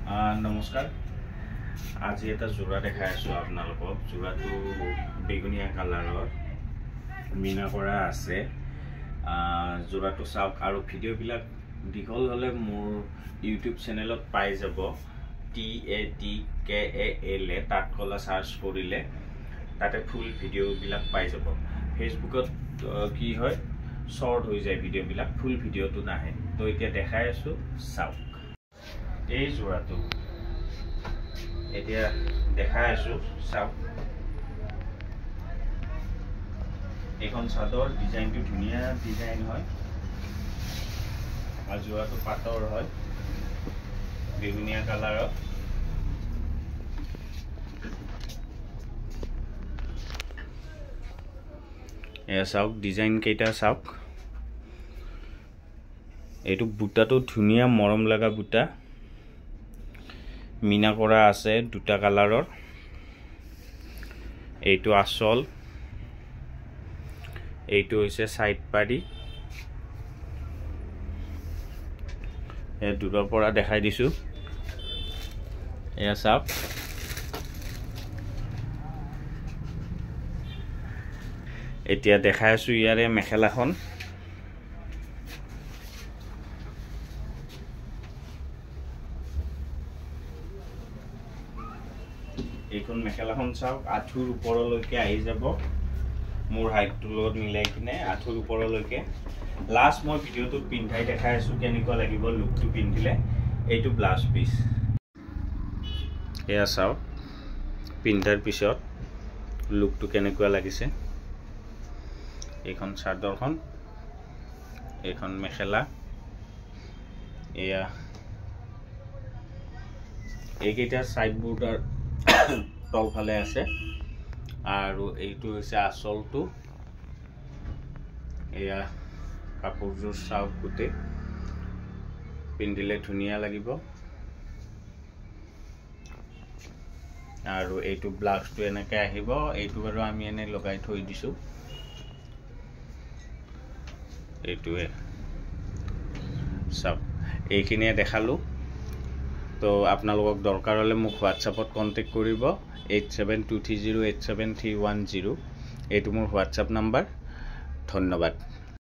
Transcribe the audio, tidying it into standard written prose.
নমস্কাৰ আজি এটা জোৰা দেখাই আছো আপোনালোকক জোৰাটো বেগুনিয়া কালাৰৰ মিনা কৰা আছে জোৰাটো চাওক আৰু ভিডিও বিলাক দীঘল হলে মোৰ ইউটিউব চেনেলত পাই যাব TATKAL তাত কলা সাৰ্চ কৰিলে তাতে ফুল ভিডিও বিলাক পাই যাব ফেসবুকত কি হয় শর্ট হৈ যায় ভিডিও বিলাক ফুল ভিডিওটো নাহে তো এতিয়া দেখাই আছো চাওক এই জোৰাটো এতিয়া দেখাই আছো চাওক এখন চাদৰ ডিজাইনটো ধুনিয়া ডিজাইন হয় আৰু জোৰাটো পাতৰ হয় বেগুনিয়া কালাৰৰ এয়া চাওক ডিজাইন কেইটা চাওক এইটো বুটাটো ধুনিয়া মৰম লগা বুটা মিনা কৰা আছে দুটা কালাৰৰ এইটো আসল এইটো হৈছে সাইড পাৰি এ দূৰৰ পৰা দেখাই দিছো এয়া চাওক এতিয়া দেখাই আছো ইয়াৰে মেখেলাখন এইখন মেখেলাখন চাওক আঁঠুৰ ওপৰলৈকে আহি যাব মোৰ হাইটটোৰ লগত মিলাই কিনে আঁঠুৰ ওপৰলৈকে লাষ্ট মই ভিডিওটো পিন্ধাই দেখাই আছো কেনেকুৱা লাগিব লুকটো পিন্ধিলে এইটো ব্লাউজ পিস এয়া চাওক পিন্ধাৰ পিছত লুকটো কেনেকুৱা লাগিছে এইখন চাদৰখন এইখন মেখেলা এয়া এইকেইটা সাইড বৰ্ডাৰ তল ফালে আছে আৰু এইটো হৈছে আসলটো এয়া কাপোৰযোৰ চাওক গুটে পিন্ধিলে ধুনিয়া লাগিব আৰু এইটো ব্লাউজটো এনেকৈ আহিব এইটো বাৰু আমি এনে লগাই থৈ দিছো এইটোৱে চাওক এইখিনিয়ে দেখালো তো আপোনালোকক দৰকাৰ হলে মোক হোৱাটছআপত কন্টেক্ট কৰিব 8723087310 এইটো মোৰ হোৱাটছআপ নাম্বাৰ ধন্যবাদ